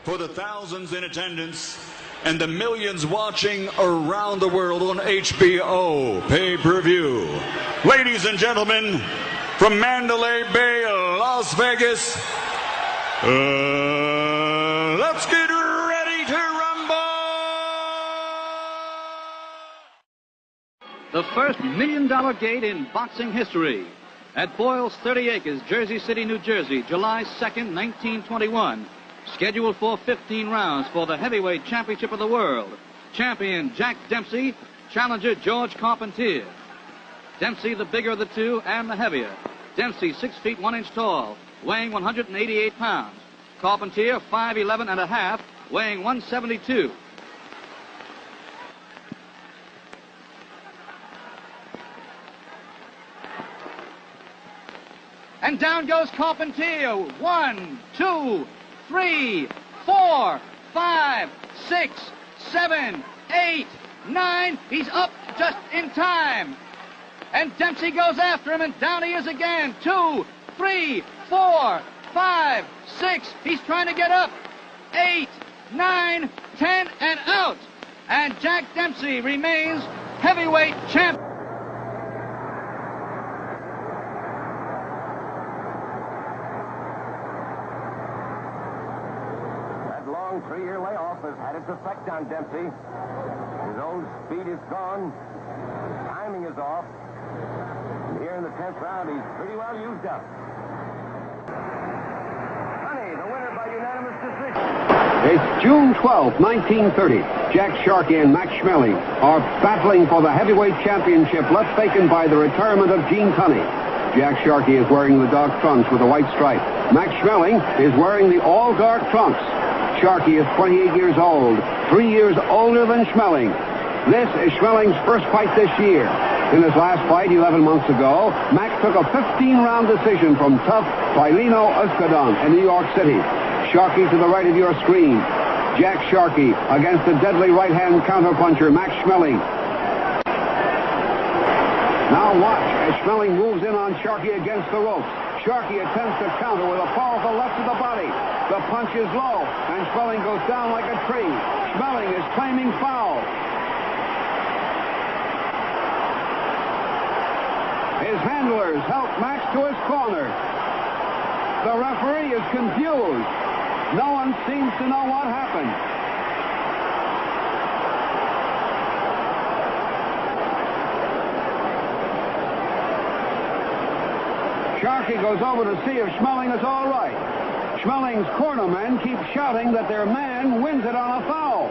For the thousands in attendance and the millions watching around the world on HBO pay-per-view. Ladies and gentlemen, from Mandalay Bay, Las Vegas, let's get ready to rumble! The first $1 million gate in boxing history. At Boyle's 30 Acres, Jersey City, New Jersey, July 2nd, 1921. Scheduled for 15 rounds for the heavyweight championship of the world. Champion Jack Dempsey, challenger George Carpentier. Dempsey the bigger of the two and the heavier. Dempsey 6 feet 1 inch tall, weighing 188 pounds. Carpentier 5'11 and a half, weighing 172. And down goes Carpentier. 1, 2, 3, 4, 5, 6, 7, 8, 9. He's up just in time. And Dempsey goes after him, and down he is again. 2, 3, 4, 5, 6. He's trying to get up. 8, 9, 10, and out. And Jack Dempsey remains heavyweight champion. Long 3-year layoff has had its effect on Dempsey. His own speed is gone. Timing is off. And here in the 10th round, he's pretty well used up. Honey, the winner by unanimous decision. It's June 12, 1930. Jack Sharkey and Max Schmeling are battling for the heavyweight championship left vacant by the retirement of Gene Tunney. Jack Sharkey is wearing the dark trunks with a white stripe. Max Schmeling is wearing the all-dark trunks. Sharkey is 28 years old, 3 years older than Schmeling. This is Schmeling's first fight this year. In his last fight 11 months ago, Max took a 15-round decision from tough Filino Escadon in New York City. Sharkey to the right of your screen. Jack Sharkey against the deadly right-hand counterpuncher Max Schmeling. Now watch as Schmeling moves in on Sharkey against the ropes. Sharkey attempts to counter with a powerful left to the body. The punch is low, and Schmeling goes down like a tree. Schmeling is claiming foul. His handlers help Max to his corner. The referee is confused. No one seems to know what happened. Sharkey goes over to see if Schmeling is all right. Schmeling's cornermen keep shouting that their man wins it on a foul.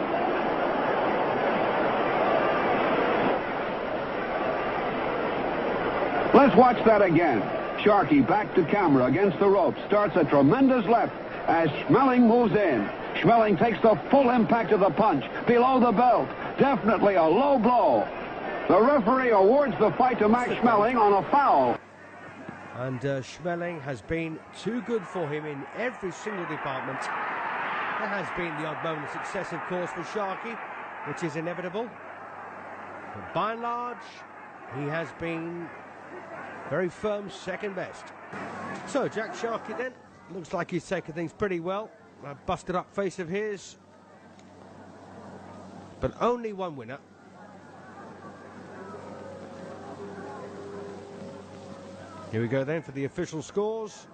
Let's watch that again. Sharkey back to camera against the rope, starts a tremendous left as Schmeling moves in. Schmeling takes the full impact of the punch below the belt. Definitely a low blow. The referee awards the fight to Max Schmeling on a foul. And Schmeling has been too good for him in every single department. There has been the odd moment of success, of course, for Sharkey, which is inevitable. But by and large, he has been very firm second best. So Jack Sharkey then, looks like he's taken things pretty well. A busted up face of his. But only one winner. Here we go then for the official scores.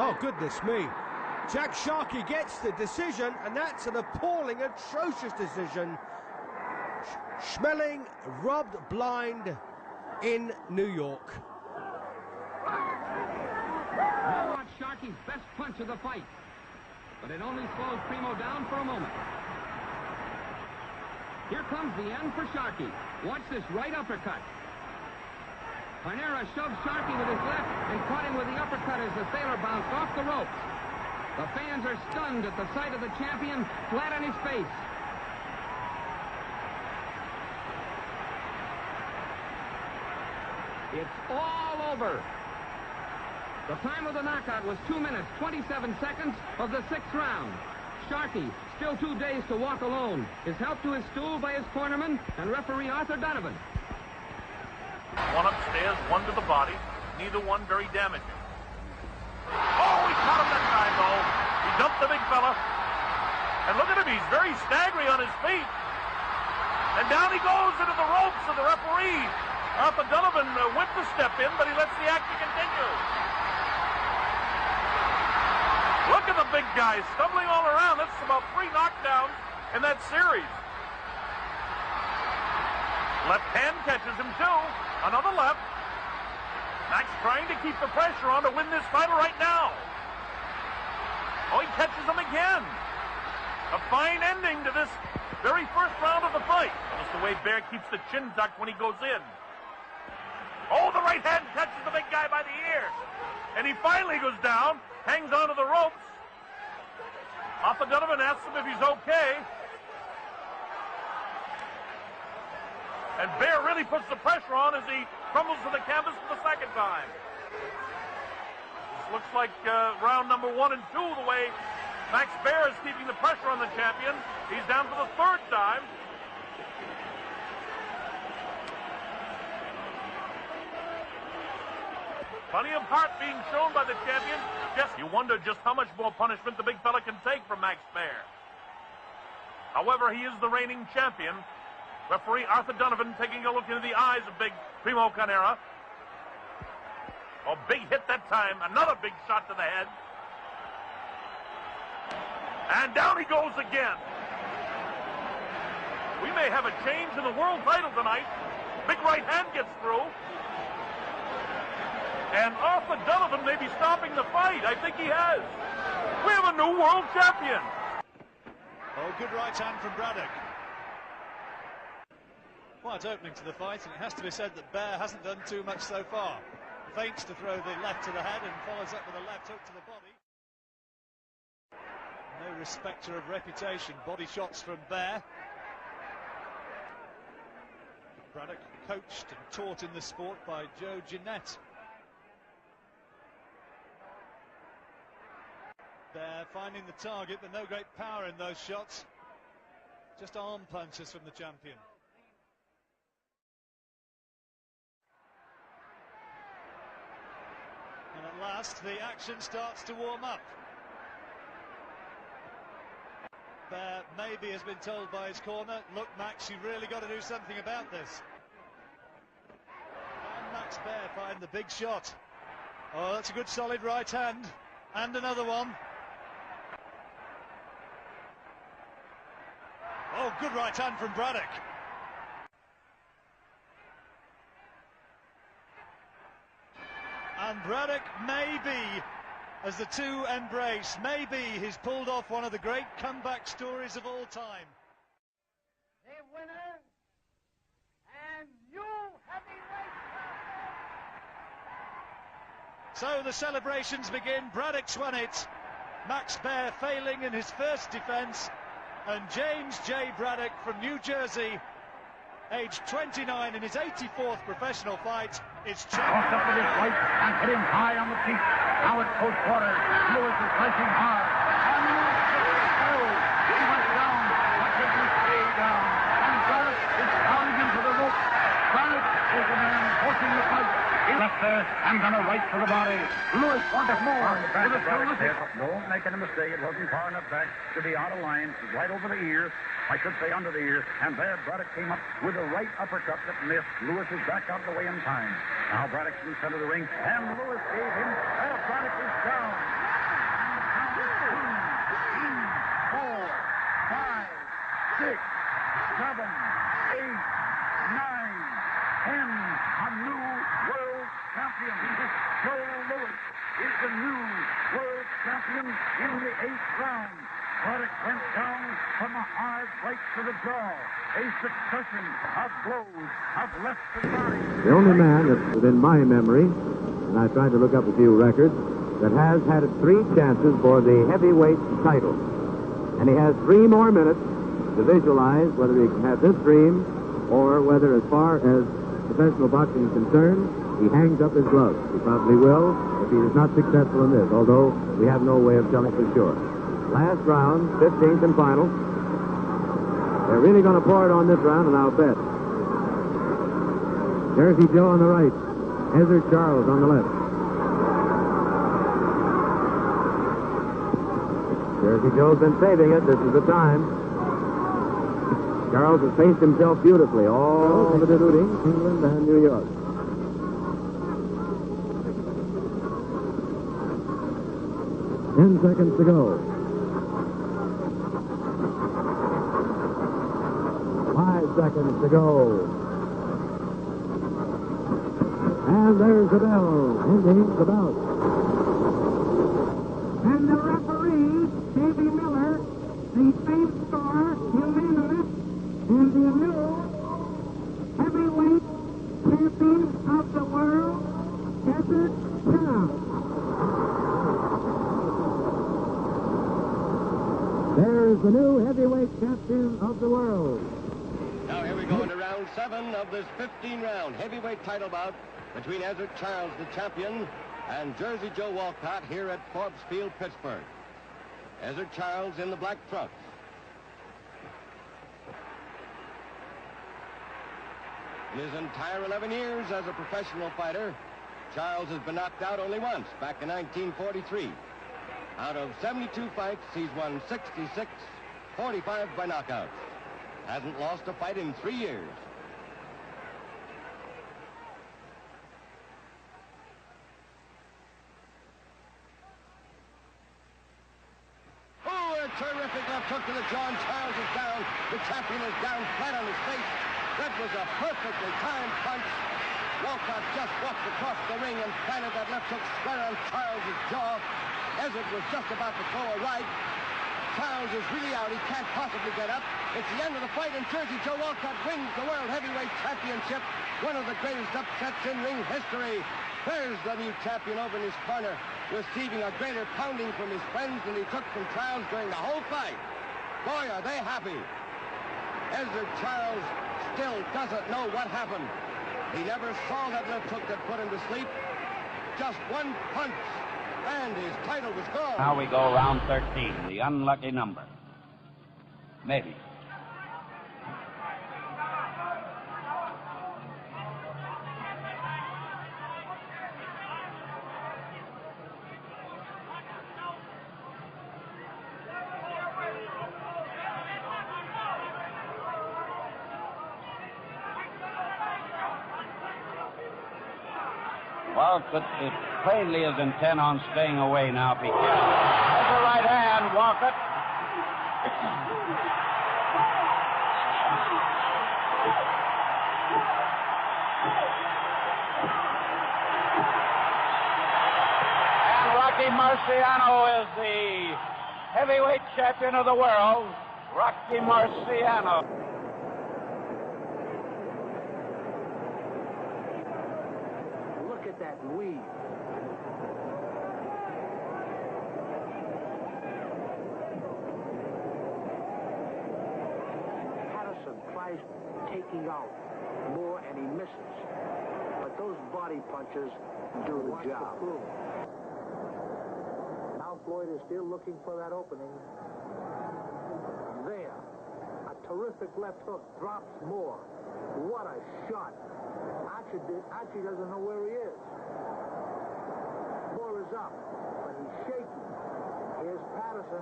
Oh, goodness me. Jack Sharkey gets the decision, and that's an appalling, atrocious decision. Schmeling robbed blind in New York. Now watch Sharkey's best punch of the fight, but it only slows Primo down for a moment. Here comes the end for Sharkey. Watch this right uppercut. Carnera shoved Sharkey with his left and caught him with the uppercut as the sailor bounced off the ropes. The fans are stunned at the sight of the champion flat on his face. It's all over. The time of the knockout was 2 minutes, 27 seconds of the 6th round. Sharkey, still too dazed to walk alone, is helped to his stool by his cornerman and referee Arthur Donovan. One upstairs, one to the body. Neither one very damaging. Oh, he caught him that time, though. He dumped the big fella. And look at him, he's very staggery on his feet. And down he goes into the ropes of the referee. Arthur Donovan went to step in, but he lets the action continue. Look at the big guy stumbling all around. That's about 3 knockdowns in that series. Left hand catches him, too. Another left. Max trying to keep the pressure on to win this title right now. Oh, he catches him again. A fine ending to this very first round of the fight. That's the way Bear keeps the chin tucked when he goes in. Oh, the right hand catches the big guy by the ear. And he finally goes down, hangs onto the ropes. Arthur Donovan asks him if he's okay. And Bear really puts the pressure on as he crumbles to the canvas for the second time. This looks like round number 1 and 2, the way Max Bear is keeping the pressure on the champion. He's down for the 3rd time. Plenty of heart being shown by the champion. Yes, you wonder just how much more punishment the big fella can take from Max Bear. However, he is the reigning champion. Referee Arthur Donovan taking a look into the eyes of big Primo Carnera. Oh, big hit that time. Another big shot to the head. And down he goes again. We may have a change in the world title tonight. Big right hand gets through. And Arthur Donovan may be stopping the fight. I think he has. We have a new world champion. Oh, good right hand from Braddock. Quite opening to the fight, and it has to be said that Bear hasn't done too much so far. Feints to throw the left to the head and follows up with a left hook to the body. No respecter of reputation. Body shots from Bear. Braddock coached and taught in the sport by Joe Jeanette. Bear finding the target, but no great power in those shots. Just arm punches from the champion. And at last, the action starts to warm up. Bear maybe has been told by his corner, look, Max, you've really got to do something about this. And Max Bear find the big shot. Oh, that's a good solid right hand. And another one. Oh, good right hand from Braddock. And Braddock, maybe, as the two embrace, maybe he's pulled off one of the great comeback stories of all time. The winner and new heavyweight champion. So the celebrations begin. Braddock's won it. Max Bear failing in his first defence. And James J. Braddock from New Jersey, aged 29 in his 84th professional fight, is champion. Walked up with his right and hit him high on the feet. Now at close quarters, Lewis is pressing hard. And he went down, but didn't stay down. And Braddock is pounding him to the rope. Braddock is the man forcing the fight. He left there and then a right to the body. Lewis wanted more. Don't make any mistake. It wasn't far enough back to be out of line. It was right over the ear. I should say under the ear. And there Braddock came up with a right uppercut that missed. Lewis is back out of the way in time. Now Braddock's in the center of the ring. And Lewis gave him. Braddock is down. 2, 3, 4, 5, 6, 7, 8, 9, 10. A new world champion. Joe Lewis is the new world champion in the 8th round. Braddock went down from a hard right to the jaw. A succession of blows have left the body. The only man that's within my memory, and I tried to look up a few records, that has had 3 chances for the heavyweight title. And he has 3 more minutes to visualize whether he can have this dream or whether, as far as professional boxing is concerned, he hangs up his gloves. He probably will, but if he is not successful in this, although we have no way of telling for sure. Last round, 15th and final. They're really going to pour it on this round, and I'll bet. Jersey Joe on the right. Ezra Charles on the left. Jersey Joe's been saving it. This is the time. Charles has paced himself beautifully all over the duty, England and New York. Ten seconds to go. 5 seconds to go. And there's the bell. Ending the bout. And the referee, Davy Miller, the same score, unanimous, and the new heavyweight champion of the world, Desert Charles. There's the new heavyweight champion of the world. Now here we go into round 7 of this 15-round heavyweight title bout between Ezra Charles, the champion, and Jersey Joe Walcott here at Forbes Field, Pittsburgh. Ezra Charles in the black trunks. In his entire 11 years as a professional fighter, Charles has been knocked out only once, back in 1943. Out of 72 fights, he's won 66, 45 by knockout. Hasn't lost a fight in 3 years. Oh, a terrific left hook to the jaw, and Charles is down. The champion is down flat on his face. That was a perfectly timed punch. Walcott just walked across the ring and planted that left hook square on Charles's jaw. Ezra was just about to throw a right. Charles is really out. He can't possibly get up. It's the end of the fight, and Jersey Joe Walcott wins the World Heavyweight Championship, one of the greatest upsets in ring history. There's the new champion over in his corner, receiving a greater pounding from his friends than he took from Charles during the whole fight. Boy, are they happy. Ezra Charles still doesn't know what happened. He never saw that left hook that put him to sleep. Just one punch, and his title was gone. Now we go round 13, the unlucky number. Maybe. Well, it plainly is intent on staying away now if he can. There's the right hand, Walcott. And Rocky Marciano is the heavyweight champion of the world. Rocky Marciano. That weave. Patterson tries taking out more and he misses. But those body punches do the job. Now Floyd is still looking for that opening. There. A terrific left hook drops more. What a shot. Archie doesn't know where he is. Moore is up, but he's shaky. Here's Patterson.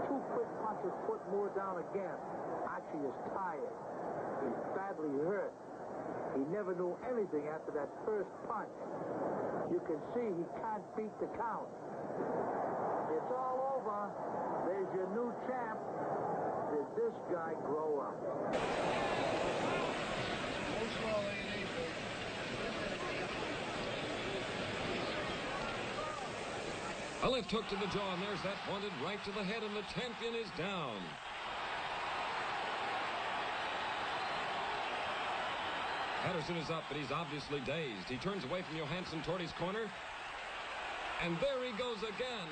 2 quick punches put Moore down again. Archie is tired. He's badly hurt. He never knew anything after that first punch. You can see he can't beat the count. It's all over. There's your new champ. Did this guy grow up? A left hook to the jaw, and there's that pointed right to the head, and the champion is down. Patterson is up, but he's obviously dazed. He turns away from Johansson toward his corner, and there he goes again.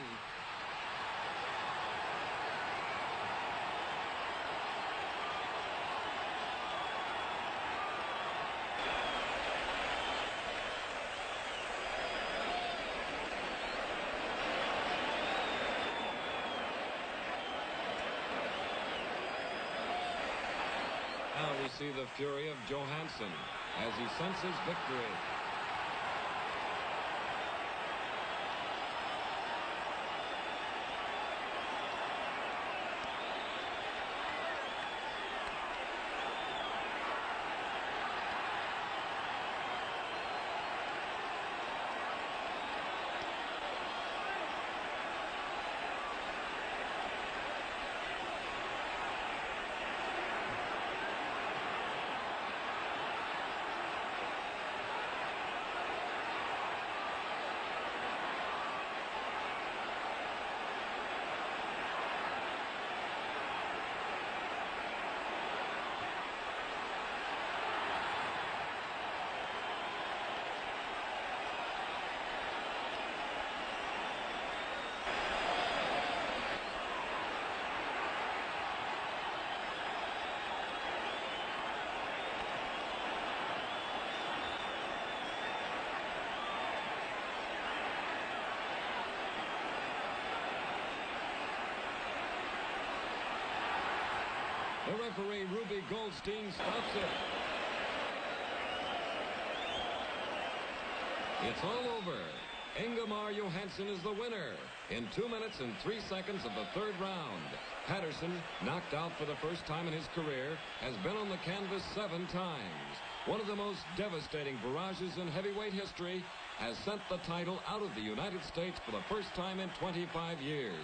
Now we see the fury of Johansson as he senses victory. The referee, Ruby Goldstein, stops it. It's all over. Ingemar Johansson is the winner in 2 minutes and 3 seconds of the third round. Patterson, knocked out for the first time in his career, has been on the canvas 7 times. One of the most devastating barrages in heavyweight history has sent the title out of the United States for the first time in 25 years.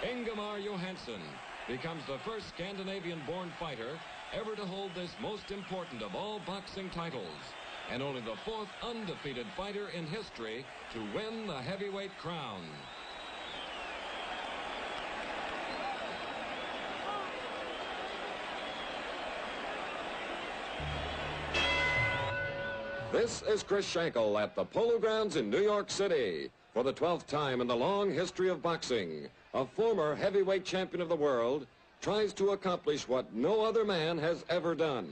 Ingemar Johansson becomes the first Scandinavian-born fighter ever to hold this most important of all boxing titles, and only the 4th undefeated fighter in history to win the heavyweight crown. This is Chris Schenkel at the Polo Grounds in New York City. For the 12th time in the long history of boxing, a former heavyweight champion of the world tries to accomplish what no other man has ever done.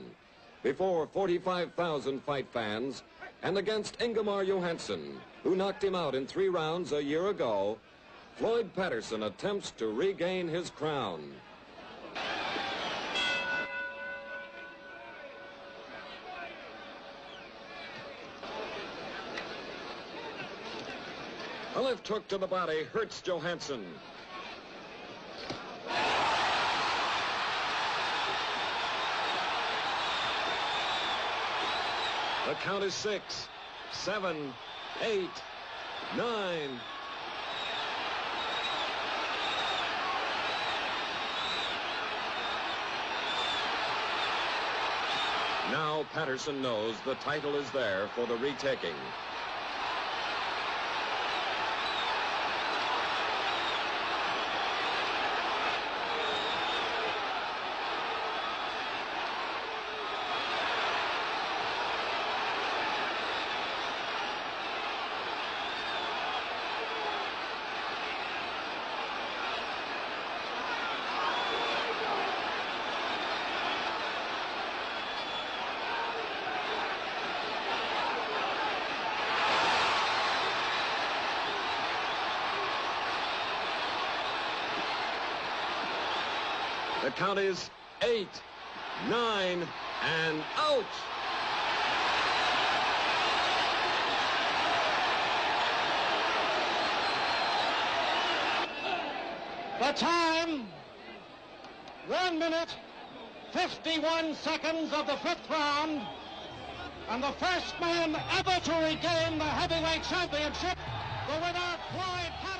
Before 45,000 fight fans and against Ingemar Johansson, who knocked him out in 3 rounds a year ago, Floyd Patterson attempts to regain his crown. A left hook to the body hurts Johansson. The count is 6, 7, 8, 9. Now Patterson knows the title is there for the retaking. The count is 8, 9, and out. The time, 1 minute, 51 seconds of the 5th round, and the first man ever to regain the heavyweight championship, the winner, Floyd Patterson.